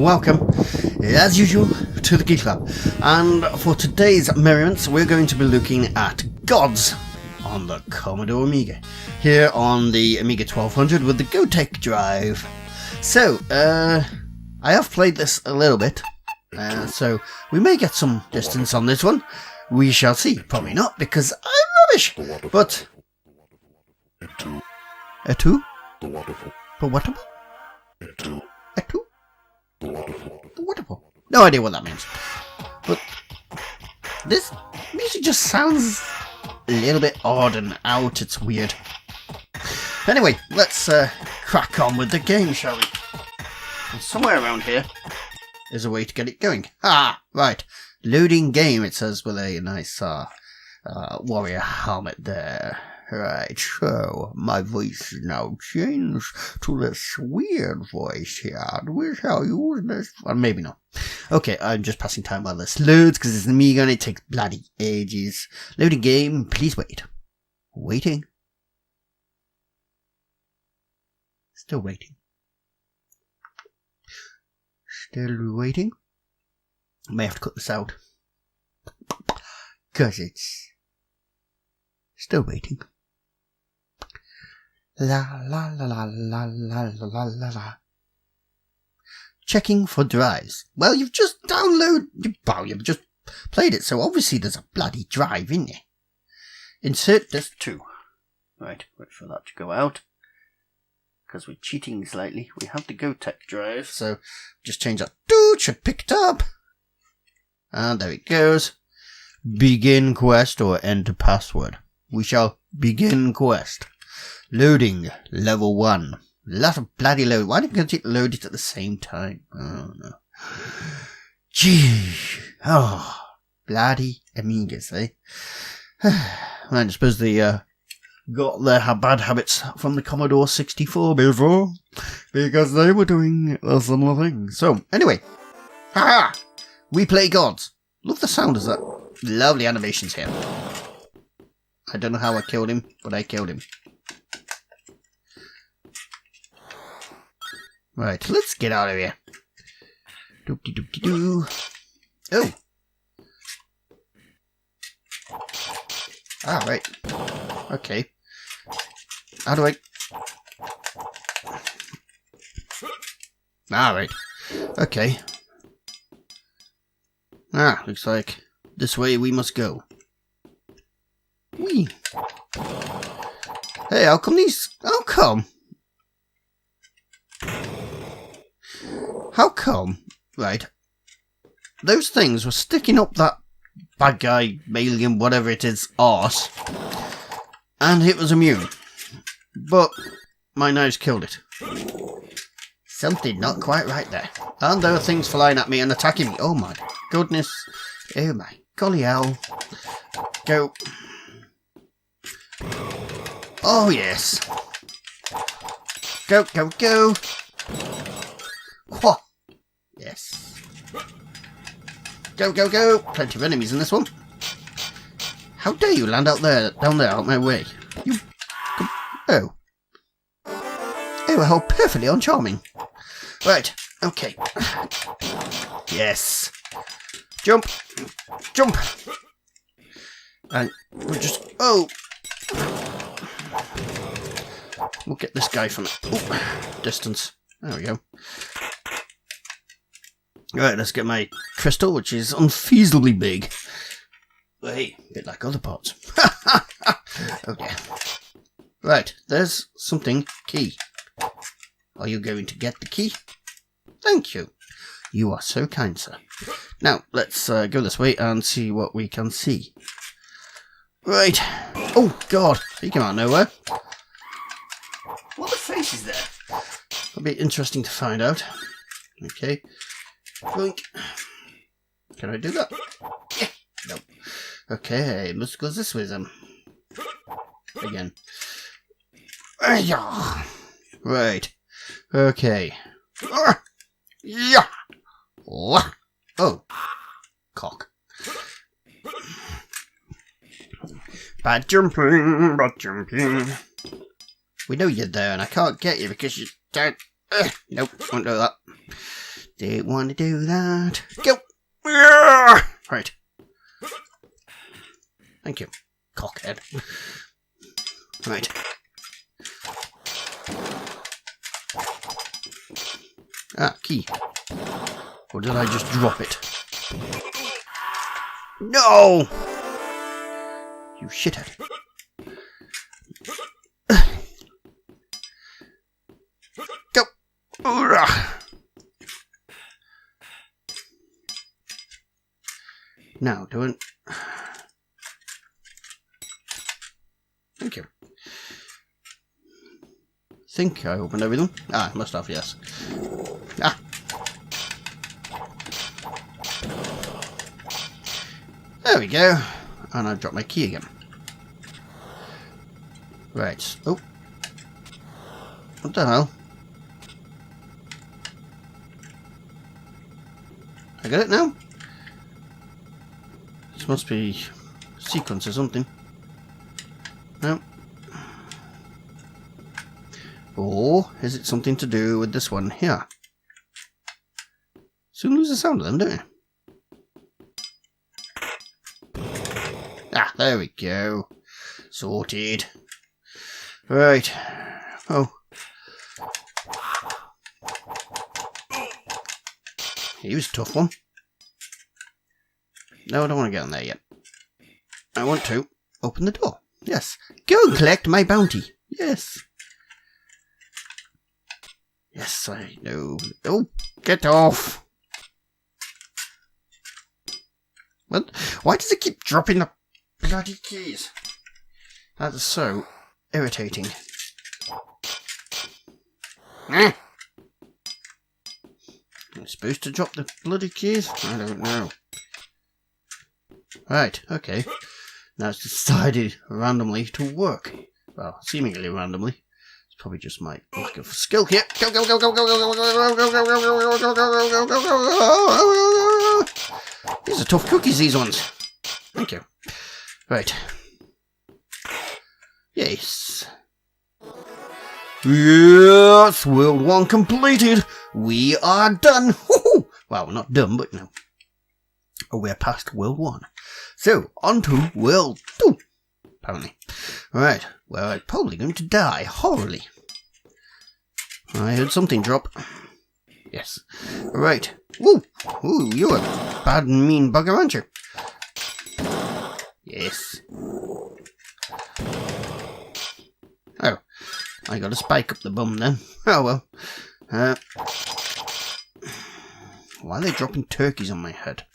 welcome, as usual, to the Geek Club. And for today's merriments, we're going to be looking at gods on the Commodore Amiga, here on the Amiga 1200 with the GoTech drive. So, I have played this a little bit, so we may get some distance on this one. We shall see. Probably not, because I'm rubbish. But... A two? The waterfall. The waterfall? A two? The waterfall. The waterfall. No idea what that means. But this music just sounds a little bit odd and out. It's weird. Anyway, let's crack on with the game, shall we? And somewhere around here is a way to get it going. Ah, right. Loading game, it says with a nice warrior helmet there. Right, so my voice now changed to this weird voice here. We shall use this. Well, maybe not. Okay, I'm just passing time while this loads because it's an Amiga and it takes bloody ages. Loading game, please wait. Waiting. Still waiting. Still waiting. I may have to cut this out. Because it's still waiting. La la la la la la la la la. Checking for drives. Well, you've just you've just played it, so obviously there's a bloody drive in there. Insert disk 2. Right, wait for that to go out. Because we're cheating slightly. We have the GoTech drive, so just change that. Dude, should pick it up. And there it goes. Begin quest or enter password. We shall begin quest. Loading, level 1. Lot of bloody load. Why didn't you load it at the same time? Oh no. Gee. Oh, bloody Amigas, eh? I suppose they got their bad habits from the Commodore 64 before, because they were doing a similar thing. So, anyway. Haha! We play gods. Love the sound of that. Lovely animations here. I don't know how I killed him, but I killed him. Right, let's get out of here. Doop-de-doop-de-doo. Oh. Ah, right. Okay. How do I... Ah, right. Okay. Ah, looks like this way we must go. Whee! Hey, how come these... How come? How come? Right. Those things were sticking up that bad guy, alien, whatever it is, arse. And it was immune. But my knives killed it. Something not quite right there. And there are things flying at me and attacking me. Oh my goodness. Oh my golly hell. Go. Oh yes. Go, go, go. Whoa. Yes. Go, go, go. Plenty of enemies in this one. How dare you land out there, down there, out my way. You... Oh. Oh, how perfectly uncharming. Right, okay. Yes. Jump. Jump. And we'll just... Oh. We'll get this guy from distance. There we go. Right, let's get my crystal, which is unfeasibly big. But hey, a bit like other parts. Okay. Right, there's something. Key. Are you going to get the key? Thank you. You are so kind, sir. Now, let's go this way and see what we can see. Right. Oh, God. He came out of nowhere. What the face is there? That'll be interesting to find out. Okay. Blink. Can I do that? Yeah. No. Okay, let's go this way then. Again. Right. Okay. Yeah. Oh. Cock. Bad jumping, bad jumping. We know you're there and I can't get you because you don't... Nope, won't do that. Don't want to do that. Go! Right. Thank you, cockhead. Right. Ah, key. Or did I just drop it? No! You shithead. Go! Now, do it. Thank you. I think I opened everything. Ah, I must have, yes. Ah! There we go. And I've dropped my key again. Right. Oh. What the hell? I got it now? This must be a sequence or something. No. Or is it something to do with this one here? Soon lose the sound of them, don't you? Ah, there we go. Sorted. Right. Oh. He was a tough one. No, I don't want to get on there yet. I want to open the door. Yes. Go and collect my bounty. Yes. Yes, I know. Oh, get off. What? Why does it keep dropping the bloody keys? That is so irritating. I'm supposed to drop the bloody keys? I don't know. Right, okay. Now it's decided randomly to work. Well, seemingly randomly. It's probably just my lack of skill here. Go, go, go, go, go, go, go, go, go, go, go, go, go, go, go, go, go. These are tough cookies, these ones. Thank you. Right. Yes. Yes, World 1 completed. We are done. Well, we're not done, but no. Oh, we're past World 1. So, on to World 2. Apparently. Right, well, I'm probably going to die horribly. I heard something drop. Yes. Right. Woo! Ooh, you're a bad and mean bugger, aren't you? Yes. Oh. I got a spike up the bum then. Oh well. Why are they dropping turkeys on my head?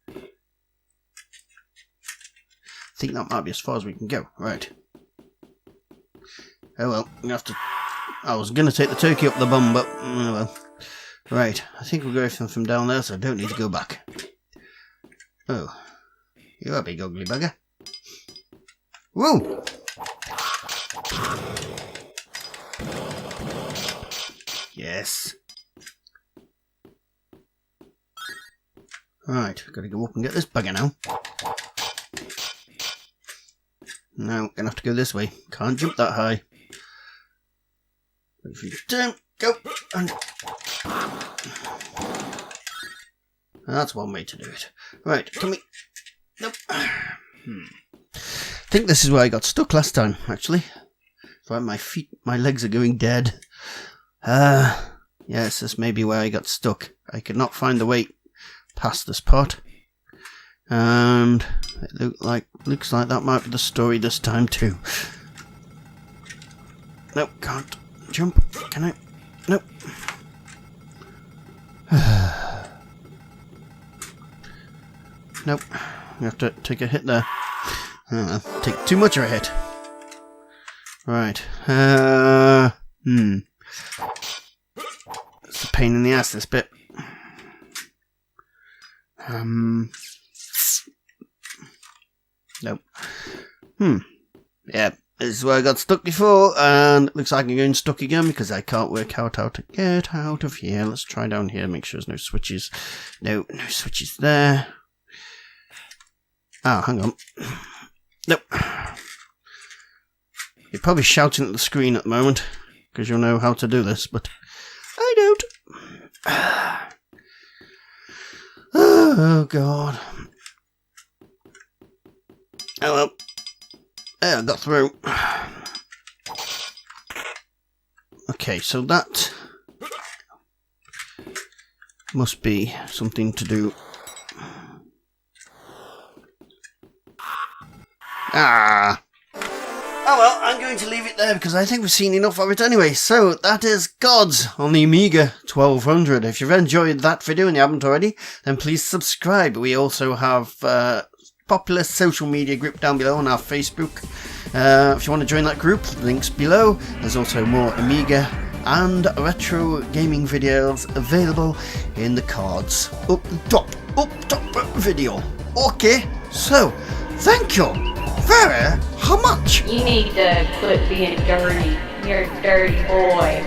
I think that might be as far as we can go. Right. Oh well, we have to. I was going to take the turkey up the bum, but oh well. Right, I think we'll go from down there, so I don't need to go back. Oh, you're a big ugly bugger. Whoa! Yes. Right, gotta go up and get this bugger now. No, gonna have to go this way. Can't jump that high. If you don't go, and that's one way to do it. Right, can we? Nope. I think this is where I got stuck last time. Actually, it's like my legs are going dead. Yes, this may be where I got stuck. I could not find the way past this part, and it looks like that might be the story this time too. Nope, can't jump. Can I? Nope. Nope. You have to take a hit there. Take too much of a hit. Right. It's a pain in the ass, this bit. Nope. Yeah, this is where I got stuck before, and it looks like I'm getting stuck again because I can't work out how to get out of here. Let's try down here, make sure there's no switches. No switches there. Ah, hang on. Nope. You're probably shouting at the screen at the moment, because you'll know how to do this, but I don't. Oh, God. Oh, well. Yeah, I got through. Okay, so that must be something to do. Ah! Oh well, I'm going to leave it there because I think we've seen enough of it anyway. So, that is Gods on the Amiga 1200. If you've enjoyed that video and you haven't already, then please subscribe. We also have popular social media group down below on our Facebook. If you want to join that group, links below. There's also more Amiga and retro gaming videos available in the cards up top video. Okay, so thank you very much. You need to quit being dirty. You're a dirty boy.